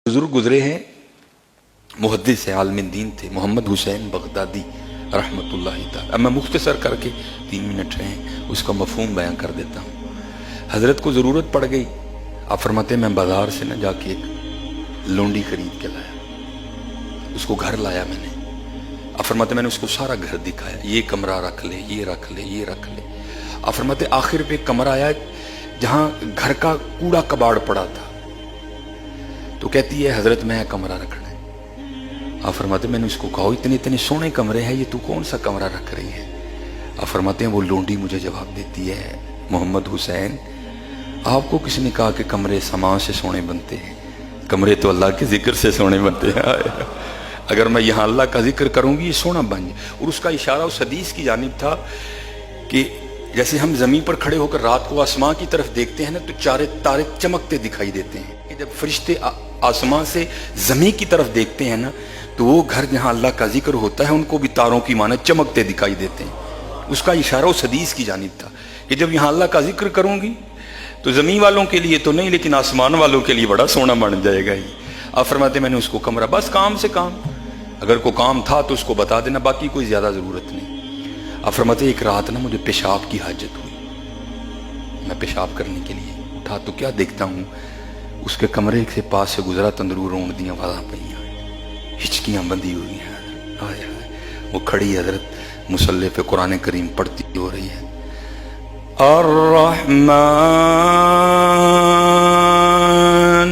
बुजुर्ग गुजरे हैं, मुहद्दिस है, आलिम दीन थे, मोहम्मद हुसैन बगदादी रहमतुल्लाहि तआला। अब मैं मुख्तसर करके 3 मिनट हैं उसका मफहूम बयां कर देता हूँ। हज़रत को ज़रूरत पड़ गई, आप फरमाते मैं बाज़ार से न जाके एक लोंडी खरीद के लाया, उसको घर लाया मैंने। आप फरमाते मैंने उसको सारा घर दिखाया, ये कमरा रख ले, ये रख ले, ये रख ले। आप फरमाते आखिर पे एक कमरा आया जहाँ घर का कूड़ा कबाड़ पड़ा था, तो कहती है हजरत मैं कमरा रखना है। आप फरमाते मैंने उसको कहा इतने इतने सोने कमरे हैं, ये तू कौन सा कमरा रख रही है? आप फरमाते हैं वो लोंडी मुझे जवाब देती है, मोहम्मद हुसैन आपको किसने कहा कि कमरे सामान से सोने बनते हैं? कमरे तो अल्लाह के जिक्र से सोने बनते हैं। अगर मैं यहाँ अल्लाह का जिक्र करूंगी ये सोना बन जाए। और उसका इशारा उस हदीस की जानिब था कि जैसे हम जमीन पर खड़े होकर रात को आसमां की तरफ देखते हैं ना, तो चारे तारे चमकते दिखाई देते हैं। जब फरिश्ते आसमां से जमीन की तरफ देखते हैं ना, तो वो घर जहाँ अल्लाह का जिक्र होता है उनको भी तारों की माने चमकते दिखाई देते हैं। उसका इशारा उस हदीस की जानिब था कि जब यहाँ अल्लाह का जिक्र करूंगी तो जमीन वालों के लिए तो नहीं, लेकिन आसमान वालों के लिए बड़ा सोना बन जाएगा ही। आप फरमाते मैंने उसको कमरा, बस काम से काम, अगर कोई काम था तो उसको बता देना, बाकी कोई ज्यादा जरूरत नहीं। आप फरमाते एक रात ना मुझे पेशाब की हाजत हुई, मैं पेशाब करने के लिए उठा तो क्या देखता हूँ उसके कमरे से पास से गुजरा, तंदरूर रोन दिया वाला पईया, हिचकियां बंधी हुई हैं। हाय हाय, वो खड़ी हजरत मुसल्ले पे कुरान करीम पढ़ती हो रही है, अर्रहमान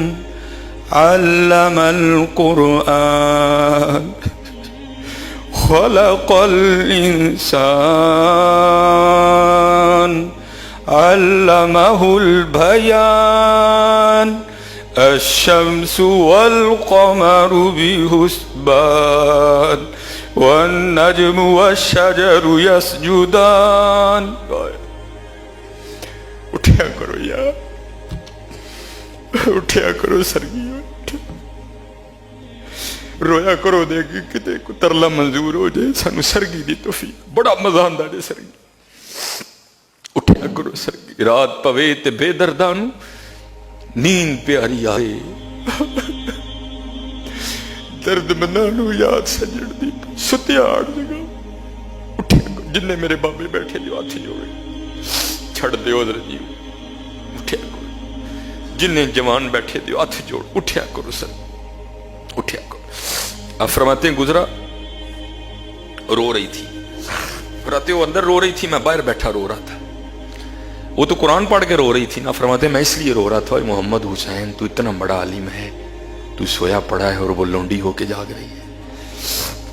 अल्लमल कुरआन खलक़ल इंसान अल्लमहुल बयान अश्शम्सु वल क़मरु बिहुस्बान वन्नज्मु वश्शजरु यसजुदान। उठा करो यार, उठा करो सरगियो, रोया करो, देगी किते को तरला मंजूर हो जाए, सानू सरगी दी तौफीक, बड़ा मजा आंदा जे सरगी। उठा करो सरगी, रात पवे ते बेदर्दा नू नींद प्यारी आए, दर्द मना नू याद सजड़ दी सुतिया आड़ जगह। उठा करो, जिन्ने मेरे बाबे बैठे जो हाथ जोड़े छड़ दे उधर जी, उठा करो, जिन्ने जवान बैठे दो हाथ जोड़, उठा करो सर, उठा करो। अब फरमाते गुजरा, रो रही थी, फरमाते वो अंदर रो रही थी, मैं बाहर बैठा रो रहा था। वो तो कुरान पढ़ के रो रही थी ना, फरमाते मैं इसलिए रो रहा था, मोहम्मद हुसैन तू इतना बड़ा आलिम है, तू सोया पड़ा है और वो लोंडी होके जाग रही है।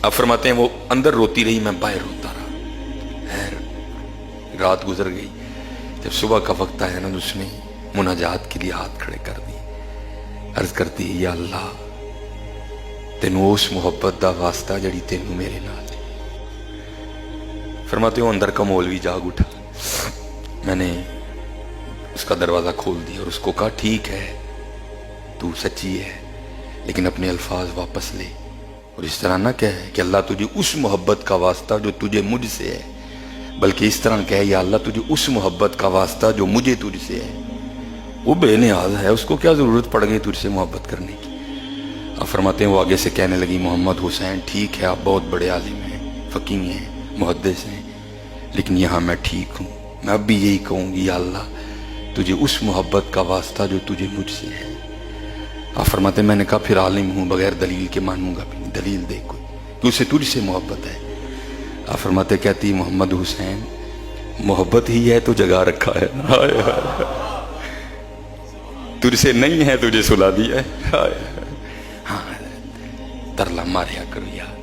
अब फरमाते हैं वो अंदर रोती रही, मैं बाहर रोता रहा। रात गुजर गई, जब सुबह का वक्त आया ना, उसने मुनाजात के लिए हाथ खड़े कर दिए, अर्ज करती है या अल्लाह तेनू उस मुहब्बत दा वास्ता जड़ी तेनू मेरे नाल। फरमाते हो अंदर का मौलवी जाग उठा, मैंने उसका दरवाजा खोल दिया और उसको कहा ठीक है तू सच्ची है, लेकिन अपने अल्फाज वापस ले, और इस तरह ना कह कि अल्लाह तुझे उस मोहब्बत का वास्ता जो तुझे मुझसे है, बल्कि इस तरह कह या अल्लाह तुझे उस मोहब्बत का वास्ता जो मुझे तुझसे है। वो बेनियाज है, उसको क्या जरूरत पड़ गई तुझसे मोहब्बत करने की? अब फरमाते हैं वो आगे से कहने लगी मोहम्मद हुसैन ठीक है आप बहुत बड़े आलिम हैं, फकीह हैं, मुहद्दिस हैं, लेकिन यहाँ मैं ठीक हूँ, मैं अब भी यही कहूँगी या अल्लाह तुझे उस मोहब्बत का वास्ता जो तुझे मुझसे है। आप फरमाते मैंने कहा फिर आलिम हूँ, बगैर दलील के मानूंगा भी नहीं, दलील दे कोई कि उसे तुझसे मोहब्बत है। आप फरमाते कहती मोहम्मद हुसैन मोहब्बत ही है तो जगा रखा है, हाय हाय तुझसे नहीं है तुझे सुला दिया है, हाय हाँ तरला मारिया करो यार।